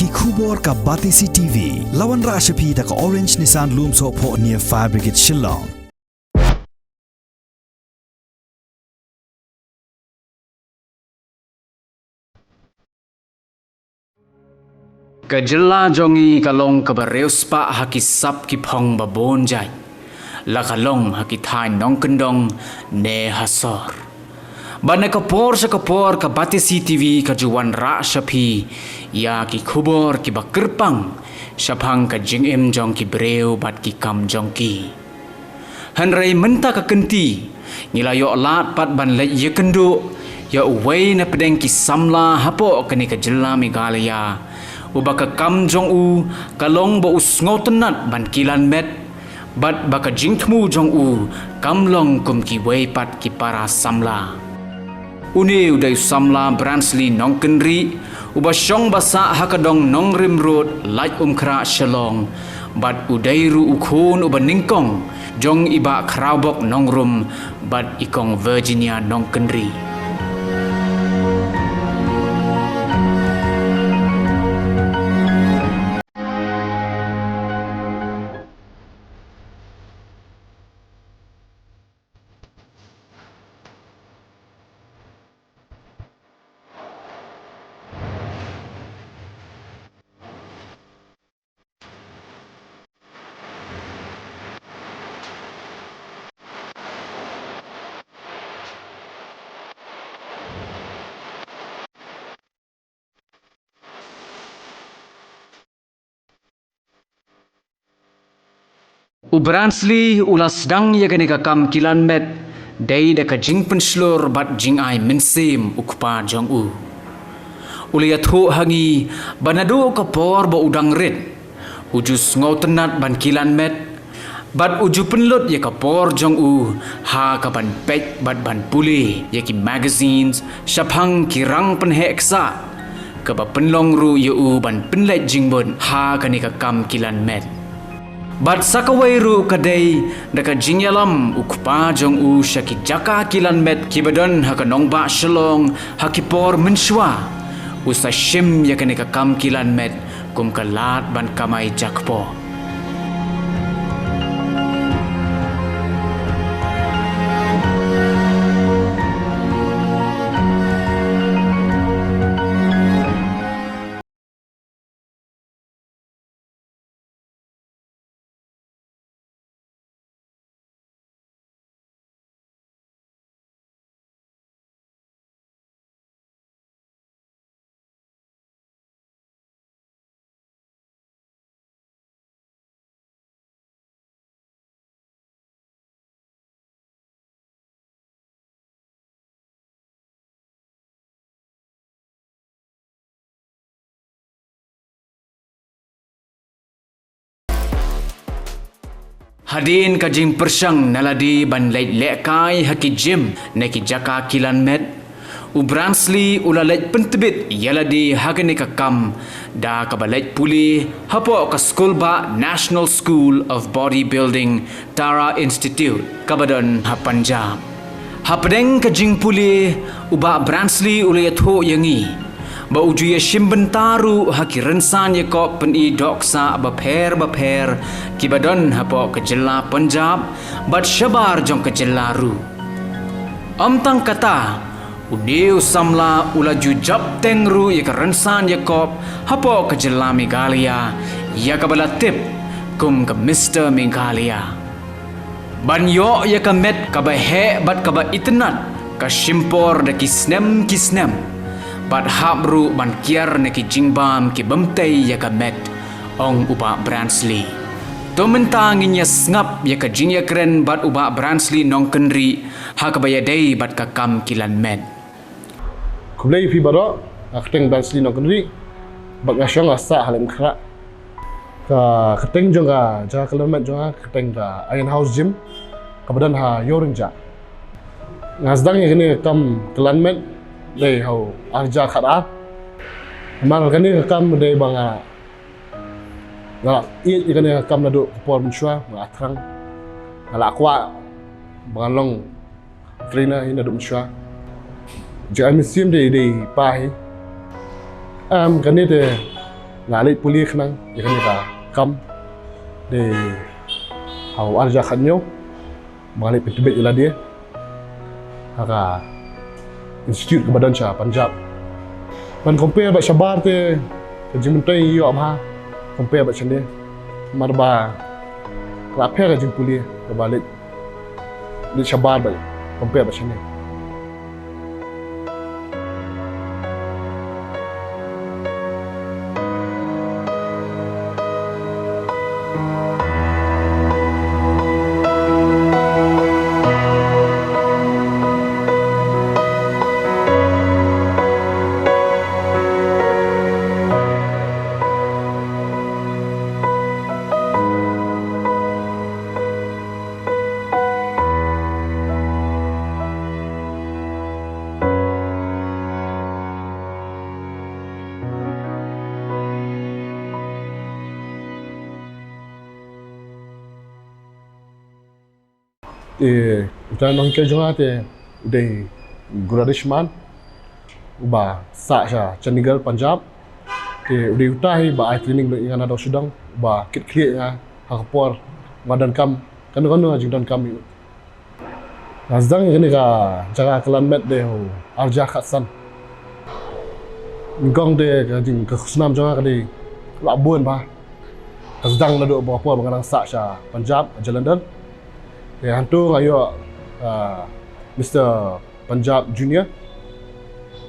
ki khubor ka Batisi TV lawan ra shapi ta ka Orange Nissan Loom so pho near Fire Brigade Shillong. Kajela jongi kalong kabareus pa hakisap kipong babonjay. La kalong hakithai nong kendong ne hasor. Bana kapor sa kapor ka Batisi TV kajuan ra shapi ya ki khubor ki bakirpang syapang ka jingim jong ki breu bat ki kam jong ki. Hanrai menta ka kenti nilayo lat pat ban le ye kendu ya uwei na pedeng ki samla hapo kani ka jela Meghalaya. Ubaka kam jong u kalong ba usngau tenat ban kilan met bat baka jingtmu jong u kamlong kum ki wei pat ki para samla une udai samla Bransley nong kenri uba syong basa hakadong nong rim road lait kra shalong bat udai ru ukhun uba ningkong jong iba kraubok nong rum bat ikong Virginia nong kenri. Bransley ulas dang ya gani kam kilan met dai da ka jing penslur bat jing ai mensim ukpa jong u ulia tho hangi banado ka por ba udang red ujus ngau tenat ban kilan met bat uju penlut ya ka por jong u ha ka ban pek bat ban puli ya ki magazines syapang kirang penheksa ka ba penlong ru ya u ban penlet jingbon ha kani ka kam kilan met. Bat sakawai ru kadai daka jingyalam ukpa jong u syaki jaka kilan met kibadon haka nongba shalong hakipor menshwa usa shim yakane ka kam kilan met kum kalat ban kamai jakpo. Hadin kajing persang naladi ban lait lekai haki jim neki jaka kilan met u Bransley ula lait pentebit yaladi hagani ka kam da ka balait puli hapo ka school ba National School of Bodybuilding Tara Institute kabadon ha Punjab hapadeng kajing puli uba Bransley ula yatho yangi ba uju ya shimbentaru haki rensan ya ko peni doksa baper kibadon hapo kejela Punjab bat syabar jong kejela ru amtang kata udiu samla ulaju jab tengru ya ka rensan ya ko hapo kejela Meghalaya ya kabala tip kum ka Mr. Meghalaya ban yo ya ka met kabahe bat kaba itnat ka shimpor da kisnem bat habru ban kiar neki jingbam ki bemtei ya ka met ong uba Bransley to mentangin ya ngap ya ka jing ya keren bat uba Bransley nong kenri ha ka bayadai bat ka kam kilan met kublai fi baro akhteng Bransley nong kenri bak ngasyong asa halem khra ka keteng jonga ja kilomet jonga keteng da Iron House Gym kabadan ha yorinja ngazdang ya gini kam kilan met dei hau arja khara amal kani kam dei banga galak i kani kam nadu por menshwa ngatrang galak kwa bangalong trainer ina dum menshwa ja misim dei pai kani de ngalit pulih kenang ya kan ka kam de hau arja khanyo mengalit pitbit ila dia haka institute ke badan cha Punjab man compare ba shabar te jimentai yo amha compare ba chane marba klape ka jing pulih ke balik di shabar ba compare ba chane utan nong ke jonga te udai Guradishman uba sa sha Chandigarh Punjab te udai utai ba ai training lo ingana do sudang ba kit kli nga hakpor madan kam kan jing dan kam nazdang ini ka jaga kelan met de ho arja khatsan ngong de ka jing ka khusnam jonga ka de labun ba nazdang la do ba por bangang sa sha Punjab Jalandhar ya hantu ayo Mr. Punjab Junior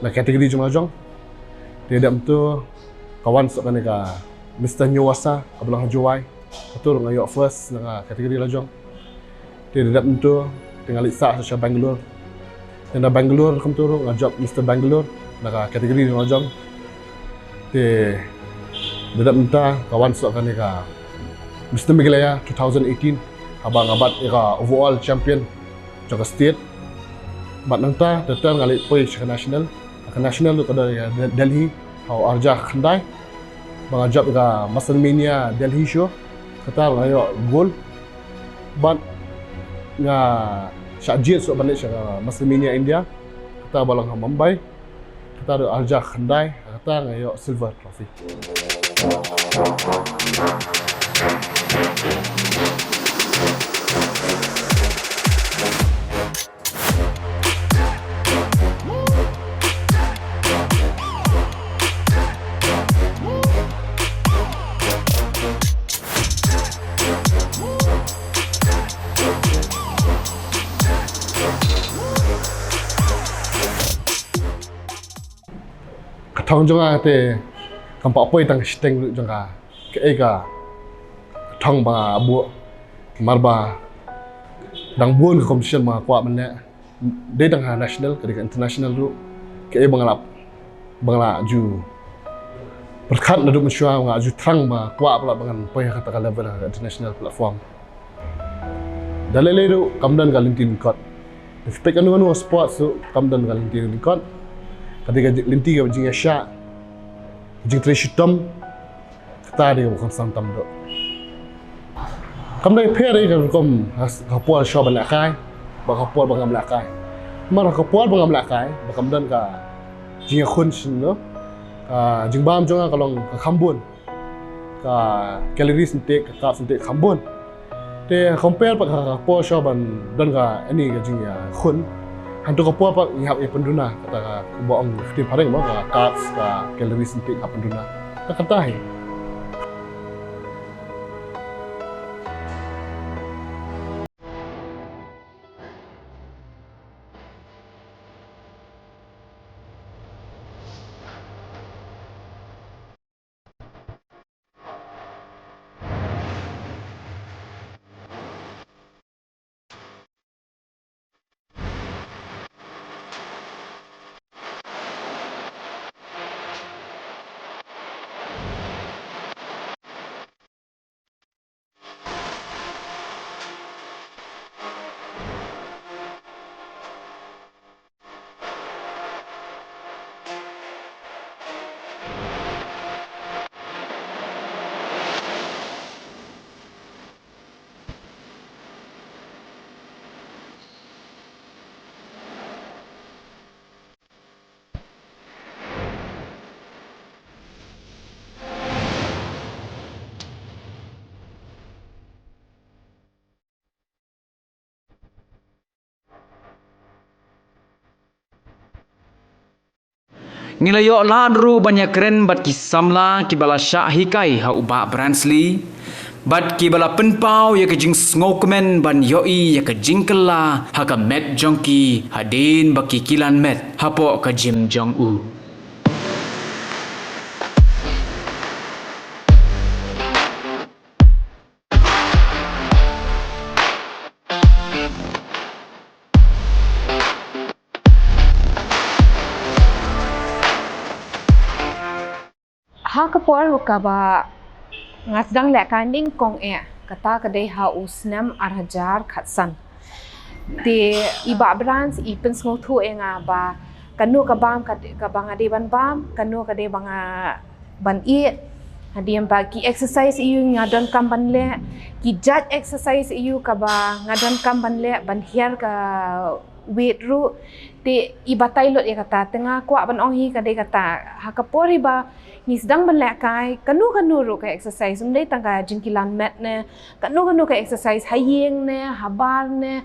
na kategori cuma jong tidak betul kawan sok kan ka Mr. Nyawasa kabelang Jowai betul ngayo first na kategori la jong tidak betul tinggal isa sa Bangalore dan Bangalore kam tu ngajak Mr. Bangalore na kategori la jong tidak betul kawan sok kan ka Mr. Meghalaya 2018 abang abad era overall champion jaga state bat nanta datang ngali poi ke national tu kada Delhi au arja khandai bangajab ga Musclemania Delhi show kata ngayo gol bat nga syajit so balik ke Musclemania India kata balang Mumbai kata arja khandai kata ngayo silver trophy thong jonga te kampa poi tang steng jonga ke ega thong ba bu marba dang buon competition ma kwa mane de dang national ke international ru ke e bangla ju berkat na du mensua nga ju trang ma kwa pula bangan poi kata ka level international platform dalele ru kamdan galintin kot spek anu sports su kamdan galintin kot ketika linti ke jing Asia jing Trishitam kata dia bukan santam do kam dai phere ka kom kapol show ban lakai ba kapol bangam lakai mar kapol bangam lakai ba kam dan ka jing khun sin no ka jing bam jonga kalong ka khambun ka calories intake ka carbs intake khambun te compare pa ka kapol show ban dan ka ani ka jing ya khun hantu kapol pa ihap e penduna kata ka boong tim paring mo ka carbs ka calories intake ka penduna ta kata hai Nilayo ladru banyak keren bat kisamla kibala syak hikai ha ubak Bransley. Bat kibala penpau ya kejing sngokemen ban yoi ya kejing kela ha ka met jongki hadin baki kilan met hapo ka Jim Jong U. Ha kapor hukaba ngasdang lek kanding kong kata kadai ha usnam arhajar khatsan de iba brans ipen sngo thu nga ba kanu kabam kabang ade ban bam kanu kade banga ban hadiam ba ki exercise iu ngadon kam ban le ki judge exercise iu kaba ngadon kam ban le ban hiar ka weight ru te ibatai lot ya kata tengah kwa ban ong hi kade kata ha kapor ba ni sedang melekai kanu ru ka exercise mdai tangka jingkilan mat ne kanu ka exercise hayeng ne habar ne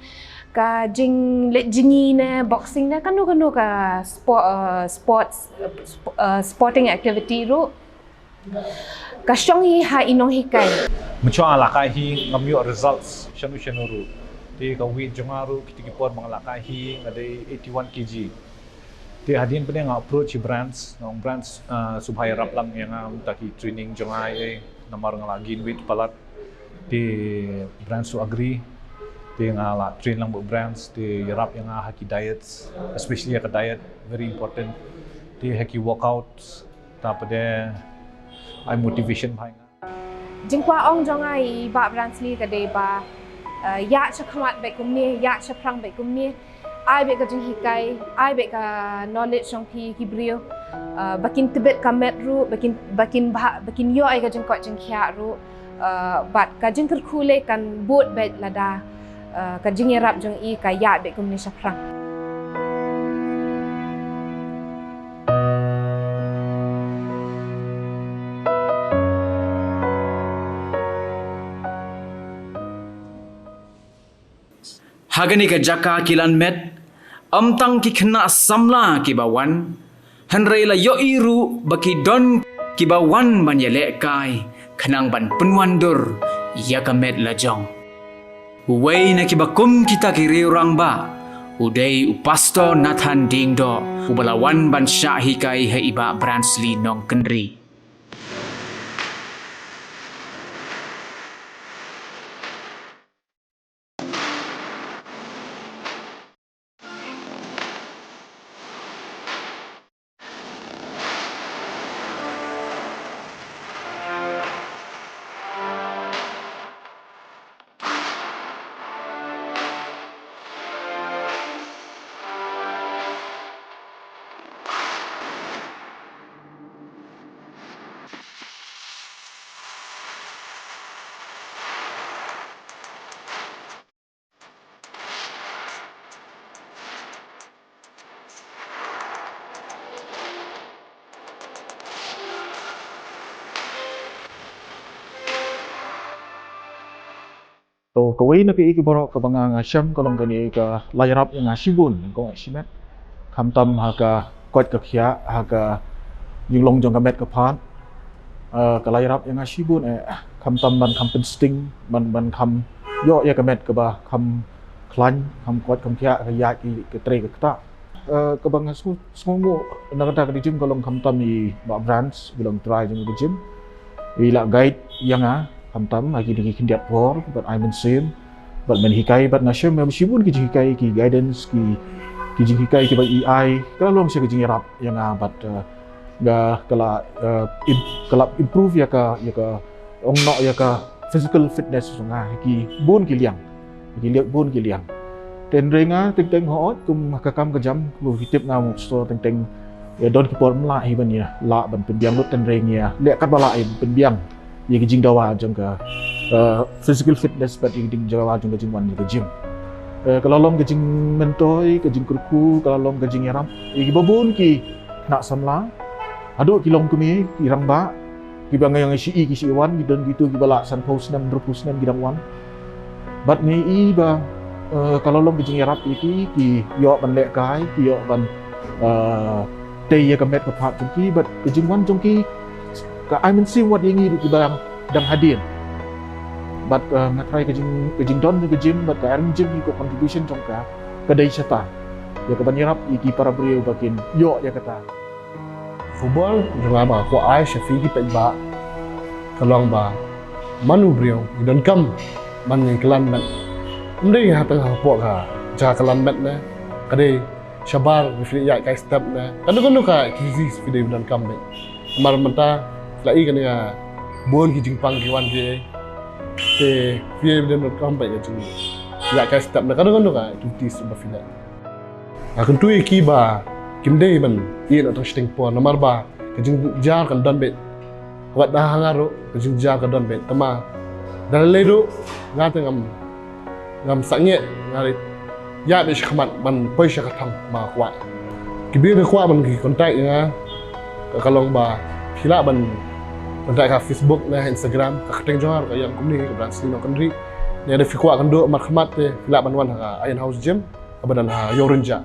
ka jing let jingi ne boxing ne kanu ka sporting activity ru ka syong hi ha inong hikai macam alakai hi ngamyo results shanu ru ti ka weight jongaru kitikipor mangalaka hi ngadai 81 kg ti hadin pene nga approach brands nong brands subhaya raplang yang taki training jongai namar ngalagin weight palat ti brands su agree ti nga la train lang bu brands ti rap yang haki diets especially ka diet very important ti haki workouts tapade ai motivation bhai jingkwa ong jongai ba Bransley kade ba ya chakhamat be kumni ya chaprang be kumni ai be ka jing hikai ai be ka knowledge jong ki brio bakin tibet kamet ru bakin yo ai ka jing ko jing khia ru bat ka jing khule kan bot be lada ka jing yarap jong i ka ya be kumni chaprang Hagani ka jaka kilan met amtang ki khna samla ki bawan hanrei la yo iru baki don ki bawan ban yele kai khanang ban penwandur ya ka met la jong uwei na ki bakum kita ki riurang ba udai upasto Nathan Dingdo ubalawan ban syahi kai he iba Bransley nong kendri. To kawai na ki borok ka banga ngasham kolong kani ka layarap yang ngasibun ko simet kamtam ha ka kot ka khia ha ka jinglong jong ka met ka phat ka layarap yang ngasibun kamtam ban kampen sting ban kam yo ya ka met ka ba kam klan kam kot kam khia ka ya ki ka tre ka ta ka banga sungu na ka di jim kolong kamtam ni ba brands bilong try jong ka jim ila guide yang kamtam lagi di kindiat por but I mention but men hikai but nasyam meskipun ki hikai ki guidance ki hikai ki ba AI kalau long sia ki rap yang but ga kala improve ya ka ongno ya ka physical fitness sunga ki bun ki liang ki liak bun ki liang ten renga teng ho kum ka kam ka jam ku hitip na mo store teng ya don ki por mla hi ban ya la ban penbiang lut ten reng ya lek kat bala penbiang ye jing dawa jong ka physical fitness but ye jing dawa jong ka jing wan ka gym kalau long ka jing mentoi ka jing kurku kalau long ka jing yaram ye babun ki nak samla adu ki long kumi ki rang ba ki bang yang si wan ki don gitu ki bala san post nam drupus nam gidang wan but ni i ba kalau long ka jing yarap ki yo ban lek kai ki yo ban tei ya kamet ka phat jongki but kejingwan jongki ka I mean sim what yangi di bang dang hadin but ngatrai kejing don ke gym but ka gym ko contribution jongka kadai sata ya ka banyarap iki para beliau bakin yo ya kata football jong ba ko ai shafi ki pe ba kalong ba manu brio don kam man ngai klan man ndai ha tang ha po ka ja klan met na kadai shabar fi ya kai step na kanu ka kizi fi de don kam be mar menta lai kan ya bon ki jingpang ki wan ki te fi don kam be ya jing ya kai step na kanu ka tutis ba fi na akan tu ki ba kimdei ban in atau sting po nomor ba kejing jar kan don bet wat dah hangaro kejing jar kan don bet tama dan ledo ngate ngam sangye ngari ya be shkhamat ban poi shakathang ma kwa kibi be kwa ban ki kontak ya kalong ba khila ban kontak ka Facebook na Instagram ka keteng johar ka yang kumni ka brand sino kanri ne ada fikwa kan do mat khmat te khila ban wan ha Iron House Gym abadan ha Yorenja